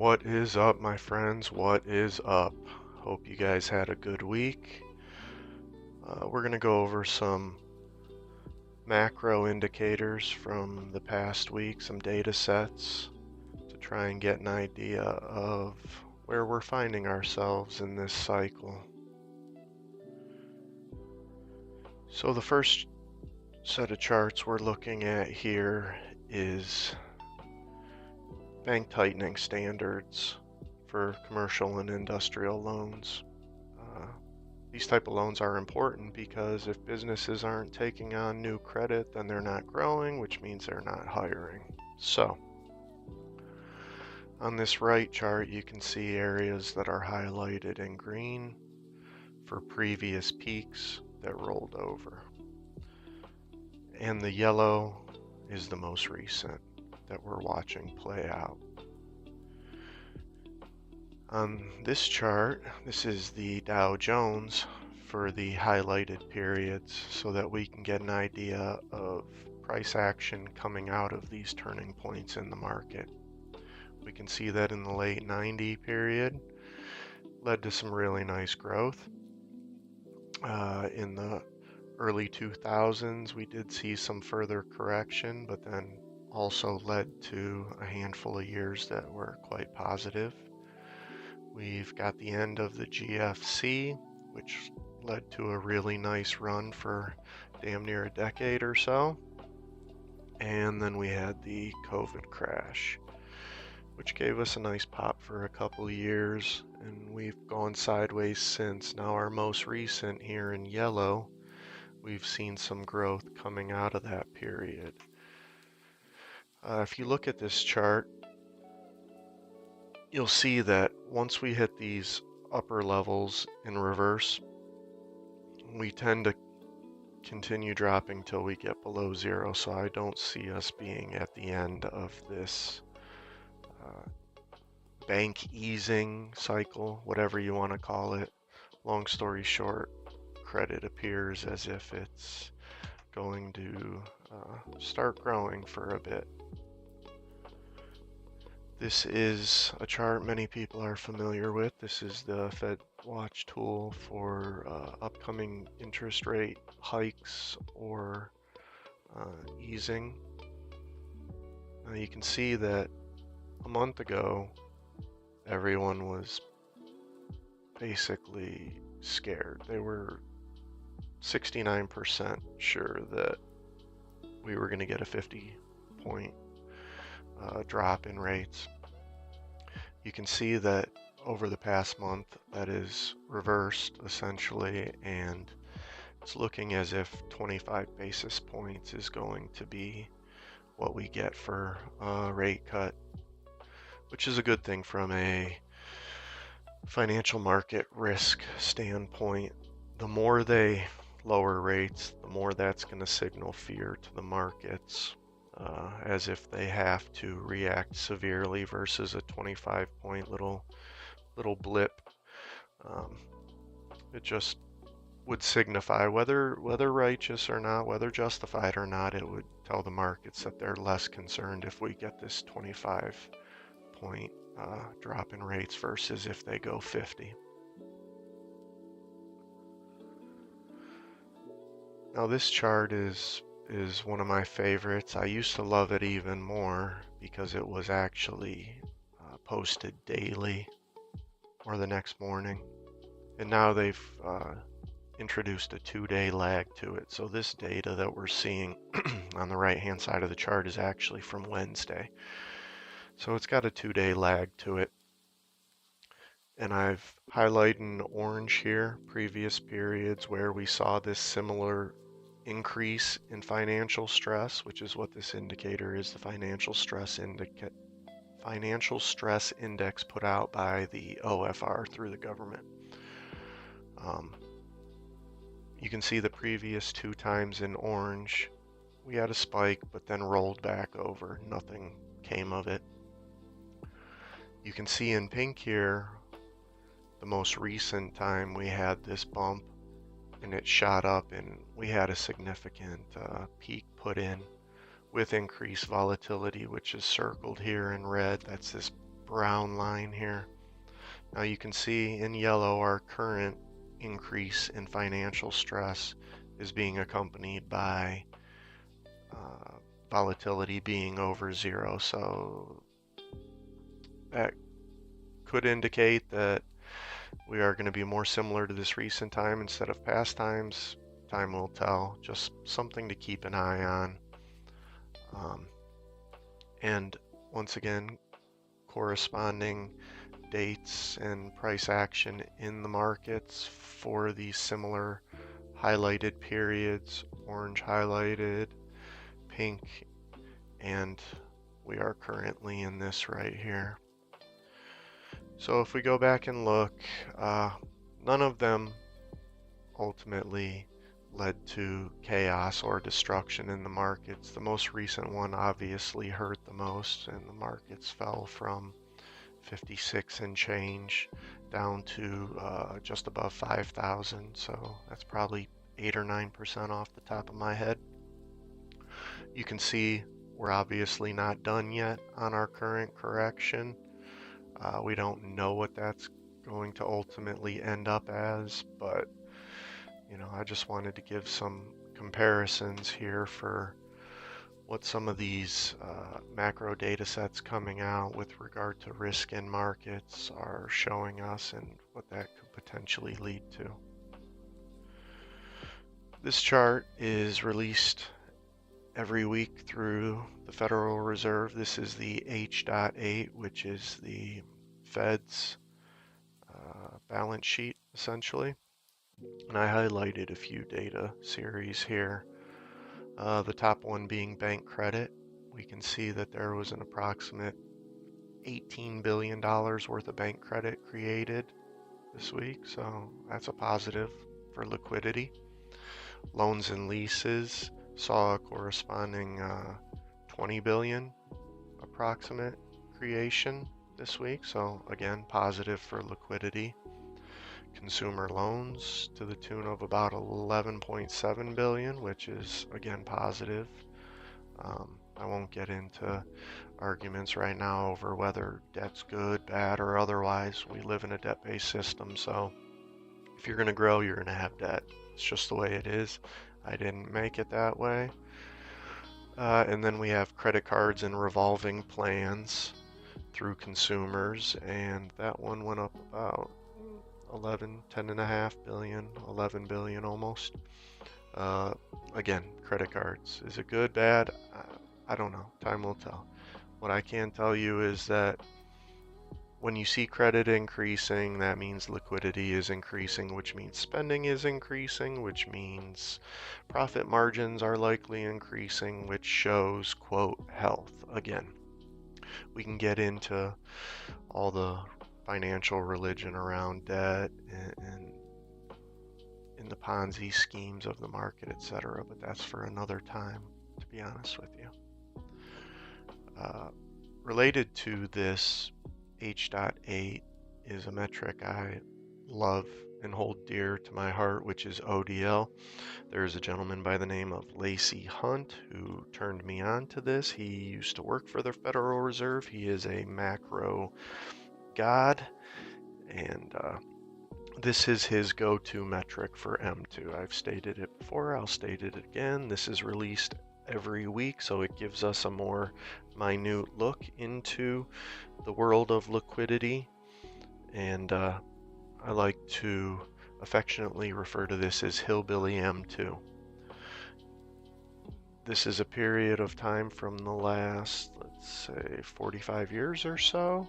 What is up, my friends? What is up? Hope you guys had a good week. We're going to go over some macro indicators from the past week, some data sets to try and get an idea of where we're finding ourselves in this cycle. So the first set of charts we're looking at here is bank tightening standards for commercial and industrial loans. These type of loans are important because if businesses aren't taking on new credit, then they're not growing, which means they're not hiring. So on this right chart, you can see areas that are highlighted in green for previous peaks that rolled over. And the yellow is the most recent that we're watching play out. On this chart, this is the Dow Jones for the highlighted periods so that we can get an idea of price action coming out of these turning points in the market. We can see that in the late 90 period led to some really nice growth. In the early 2000s, we did see some further correction, but then also led to a handful of years that were quite positive. We've got the end of the GFC, which led to a really nice run for damn near a decade or so. And then we had the COVID crash, which gave us a nice pop for a couple of years, and we've gone sideways since. Now our most recent here in yellow, we've seen some growth coming out of that period. If you look at this chart, you'll see that once we hit these upper levels in reverse, we tend to continue dropping till we get below zero. So I don't see us being at the end of this bank easing cycle, whatever you want to call it. Long story short, credit appears as if it's going to start growing for a bit. This is a chart many people are familiar with. This is the Fed Watch tool for upcoming interest rate hikes or easing. Now you can see that a month ago, everyone was basically scared. They were 69% sure that we were going to get a 50-point drop in rates. You can see that over the past month that is reversed essentially, and it's looking as if 25 basis points is going to be what we get for a rate cut, which is a good thing from a financial market risk standpoint. The more they lower rates, the more that's going to signal fear to the markets, as if they have to react severely versus a 25-point little blip. It just would signify whether righteous or not, whether justified or not. It would tell the markets that they're less concerned if we get this 25-point drop in rates versus if they go 50. Now this chart is one of my favorites. I used to love it even more because it was actually posted daily or the next morning. And now they've introduced a 2-day lag to it. So this data that we're seeing on the right hand side of the chart is actually from Wednesday. So it's got a 2-day lag to it. And I've highlighted in orange here previous periods where we saw this similar increase in financial stress, which is what this indicator is, the financial stress index put out by the OFR through the government. You can see the previous 2 times in orange we had a spike but then rolled back over. Nothing came of it. You can see in pink here the most recent time we had this bump and it shot up, and we had a significant peak put in with increased volatility, which is circled here in red. That's this brown line here. Now you can see in yellow our current increase in financial stress is being accompanied by volatility being over zero. So that could indicate that we are going to be more similar to this recent time instead of past times. Time will tell. Just something to keep an eye on. And once again, corresponding dates and price action in the markets for these similar highlighted periods, orange highlighted, pink, and we are currently in this right here. So if we go back and look, none of them ultimately led to chaos or destruction in the markets. The most recent one obviously hurt the most, and the markets fell from 56 and change down to just above 5,000. So that's probably 8 or 9% off the top of my head. You can see we're obviously not done yet on our current correction. We don't know what that's going to ultimately end up as, but I just wanted to give some comparisons here for what some of these macro data sets coming out with regard to risk in markets are showing us and what that could potentially lead to. This chart is released every week through the Federal Reserve. This is the H.8, which is the Fed's balance sheet, essentially. And I highlighted a few data series here. The top one being bank credit. We can see that there was an approximate $18 billion worth of bank credit created this week, so that's a positive for liquidity. Loans and leases saw a corresponding 20 billion approximate creation this week, so again, positive for liquidity. Consumer loans to the tune of about 11.7 billion, which is again positive. I won't get into arguments right now over whether debt's good, bad, or otherwise. We live in a debt-based system, so if you're going to grow, you're going to have debt. It's just the way it is. I didn't make it that way. And then we have credit cards and revolving plans through consumers, and that one went up about 10.5 billion, 11 billion almost. Again, credit cards. Is it good, bad? I don't know. Time will tell. What I can tell you is that when you see credit increasing, that means liquidity is increasing, which means spending is increasing, which means profit margins are likely increasing, which shows, quote, health. Again, we can get into all the financial religion around debt and in the Ponzi schemes of the market, etc., but that's for another time, to be honest with you. Related to this, H.8 is a metric I love and hold dear to my heart, which is ODL. There's a gentleman by the name of Lacey Hunt who turned me on to this. He used to work for the Federal Reserve. He is a macro god, and this is his go-to metric for M2. I've stated it before, I'll state it again. This is released every week, so it gives us a more minute look into the world of liquidity, and I like to affectionately refer to this as Hillbilly M2. This is a period of time from the last, let's say, 45 years or so.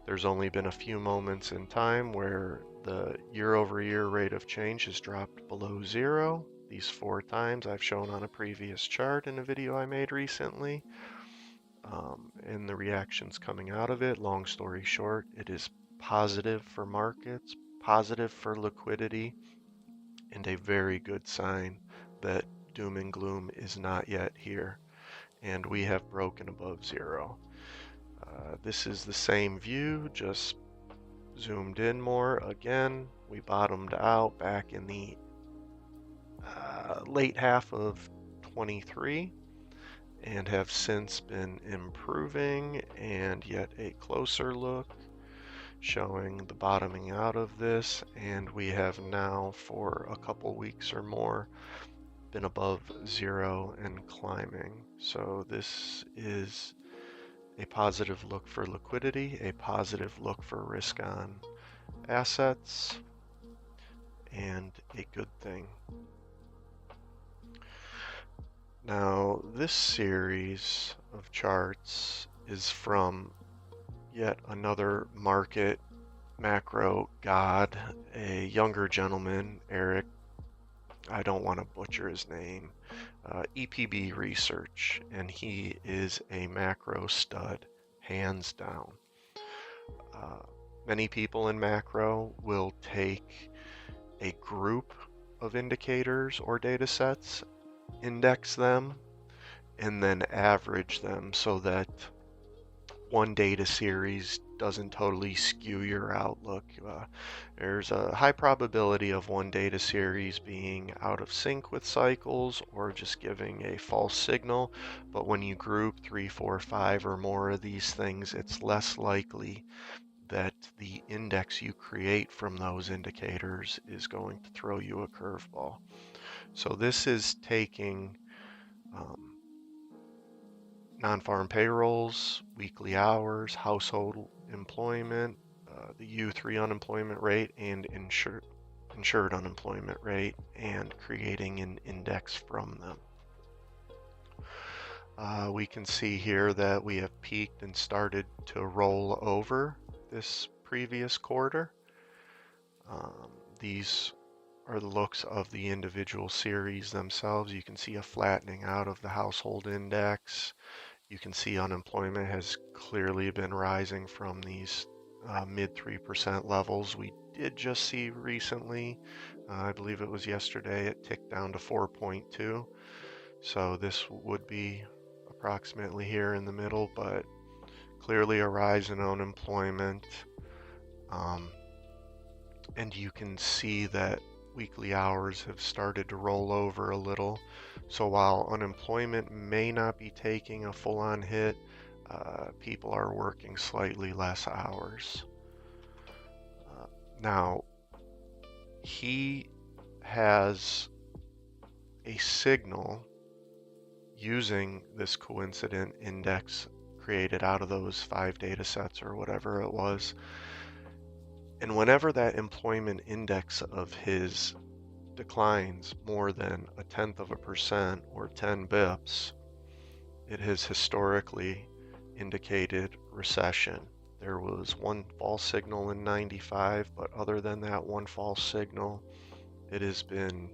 There's only been a few moments in time where the year-over-year rate of change has dropped below zero. These 4 times I've shown on a previous chart in a video I made recently. And the reactions coming out of it, long story short, it is positive for markets, positive for liquidity, and a very good sign that doom and gloom is not yet here, and we have broken above zero. This is the same view, just zoomed in more. Again, we bottomed out back in the late half of 23, and have since been improving, and yet a closer look showing the bottoming out of this, and we have now for a couple weeks or more been above zero and climbing. So this is a positive look for liquidity, a positive look for risk on assets, and a good thing. Now, this series of charts is from yet another market macro god, a younger gentleman, Eric, I don't want to butcher his name, EPB Research, and he is a macro stud, hands down. Many people in macro will take a group of indicators or data sets, index them, and then average them so that one data series doesn't totally skew your outlook. There's a high probability of one data series being out of sync with cycles or just giving a false signal, but when you group 3, 4, 5 or more of these things, it's less likely that the index you create from those indicators is going to throw you a curveball. So this is taking non-farm payrolls, weekly hours, household employment, the U3 unemployment rate, and insured unemployment rate, and creating an index from them. We can see here that we have peaked and started to roll over this previous quarter. These are the looks of the individual series themselves. You can see a flattening out of the household index. You can see unemployment has clearly been rising from these mid 3% levels we did just see recently. I believe it was yesterday, it ticked down to 4.2. So this would be approximately here in the middle, but clearly a rise in unemployment. And you can see that weekly hours have started to roll over a little. So while unemployment may not be taking a full-on hit, people are working slightly less hours. Now, he has a signal using this coincident index created out of those 5 data sets or whatever it was. And whenever that employment index of his declines more than 0.1% or 10 bips, it has historically indicated recession. There was one false signal in 95, but other than that one false signal, it has been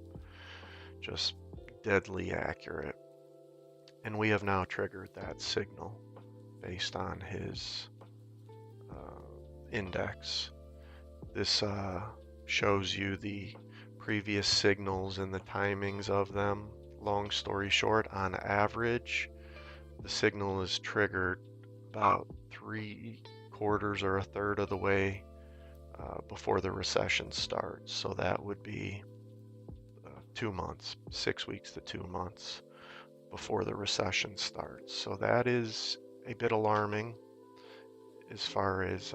just deadly accurate. And we have now triggered that signal based on his index. This shows you the previous signals and the timings of them. Long story short, on average, the signal is triggered about 3/4 or 1/3 of the way before the recession starts. So that would be 2 months, 6 weeks to 2 months before the recession starts. So that is a bit alarming as far as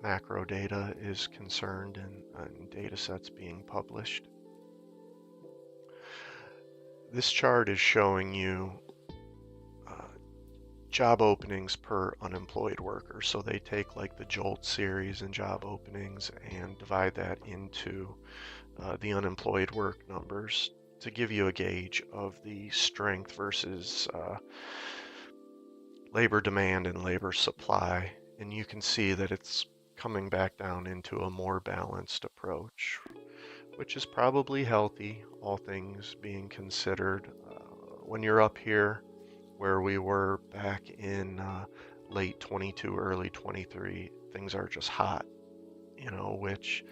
macro data is concerned and data sets being published. This chart is showing you job openings per unemployed worker. So they take like the Jolts series and job openings and divide that into the unemployed work numbers to give you a gauge of the strength versus labor demand and labor supply. And you can see that it's coming back down into a more balanced approach, which is probably healthy, all things being considered. When you're up here where we were back in late 22, early 23, things are just hot, which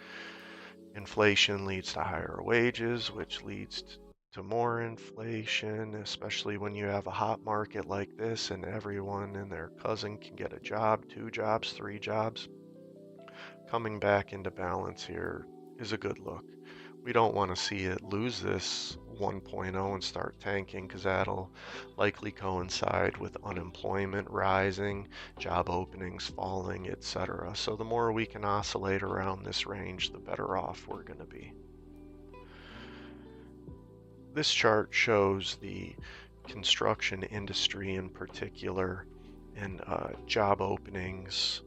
inflation leads to higher wages, which leads to more inflation, especially when you have a hot market like this and everyone and their cousin can get a job, 2 jobs, 3 jobs. Coming back into balance here is a good look. We don't want to see it lose this 1.0 and start tanking, because that'll likely coincide with unemployment rising, job openings falling, etc. So the more we can oscillate around this range, the better off we're going to be. This chart shows the construction industry in particular and job openings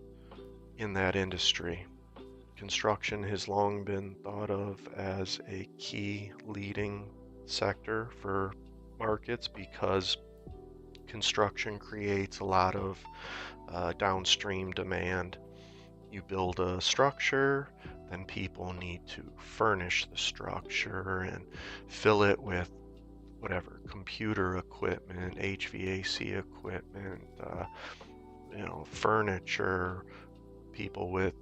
in that industry. Construction has long been thought of as a key leading sector for markets because construction creates a lot of downstream demand. You build a structure, then people need to furnish the structure and fill it with whatever, computer equipment, HVAC equipment, furniture, people with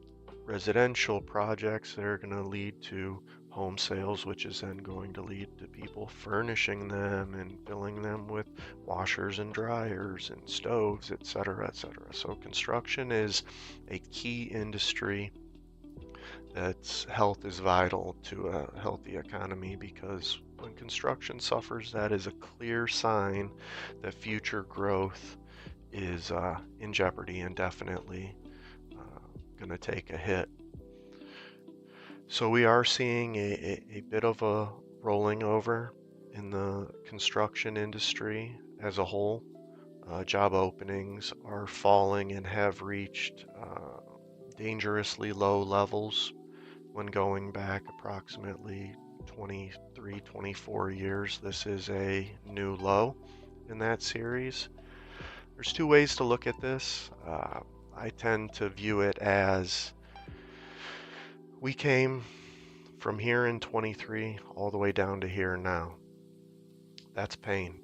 residential projects that are going to lead to home sales, which is then going to lead to people furnishing them and filling them with washers and dryers and stoves, etc., etc. So construction is a key industry that's health is vital to a healthy economy, because when construction suffers, that is a clear sign that future growth is in jeopardy and definitely going to take a hit. So we are seeing a bit of a rolling over in the construction industry as a whole. Job openings are falling and have reached dangerously low levels when going back approximately 23, 24 years. This is a new low in that series. There's two ways to look at this. I tend to view it as we came from here in 23 all the way down to here now. That's pain,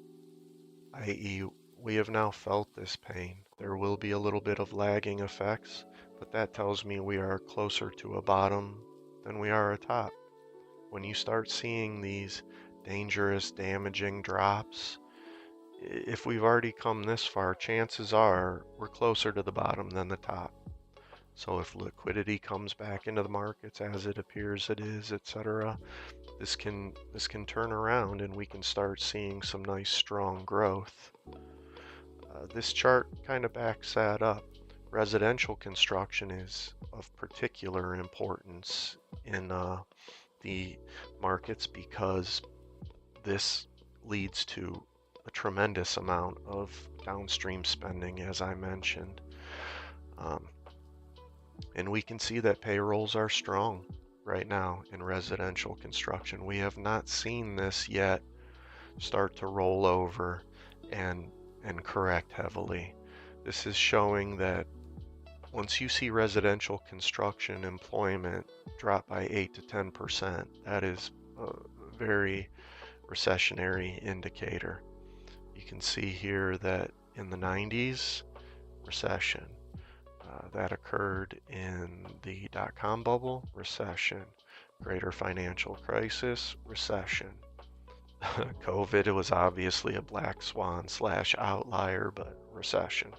i.e., we have now felt this pain. There will be a little bit of lagging effects, but that tells me we are closer to a bottom than we are a top. When you start seeing these dangerous, damaging drops, if we've already come this far, chances are we're closer to the bottom than the top. So if liquidity comes back into the markets as it appears it is, etc., this can turn around and we can start seeing some nice strong growth. This chart kind of backs that up. Residential construction is of particular importance in the markets because this leads to a tremendous amount of downstream spending, as I mentioned. And we can see that payrolls are strong right now in residential construction. We have not seen this yet start to roll over and correct heavily. This is showing that once you see residential construction employment drop by 8 to 10%, that is a very recessionary indicator. You can see here that in the 90s, recession. That occurred in the dot-com bubble, recession. Greater financial crisis, recession. COVID was obviously a black swan / outlier, but recession.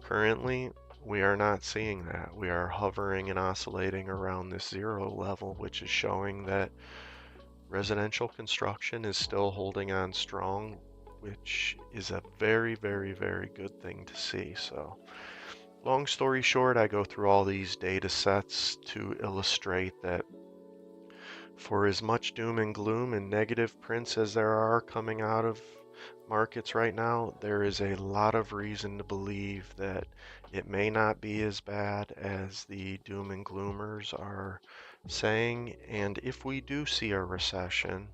Currently, we are not seeing that. We are hovering and oscillating around this zero level, which is showing that residential construction is still holding on strong, which is a very, very, very good thing to see. So, long story short, I go through all these data sets to illustrate that for as much doom and gloom and negative prints as there are coming out of markets right now, there is a lot of reason to believe that it may not be as bad as the doom and gloomers are saying. And if we do see a recession,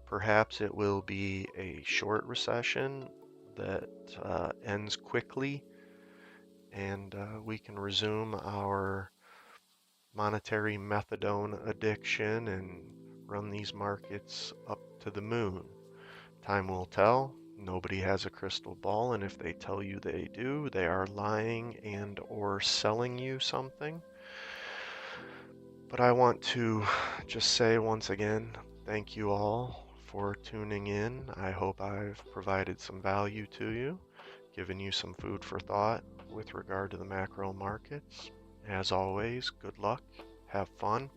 perhaps it will be a short recession that ends quickly, and we can resume our monetary methadone addiction and run these markets up to the moon. Time will tell. Nobody has a crystal ball, and if they tell you they do, they are lying and or selling you something. But I want to just say once again, thank you all for tuning in. I hope I've provided some value to you, given you some food for thought with regard to the macro markets. As always, good luck, have fun,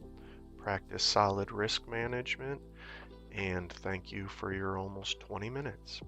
practice solid risk management, and thank you for your almost 20 minutes.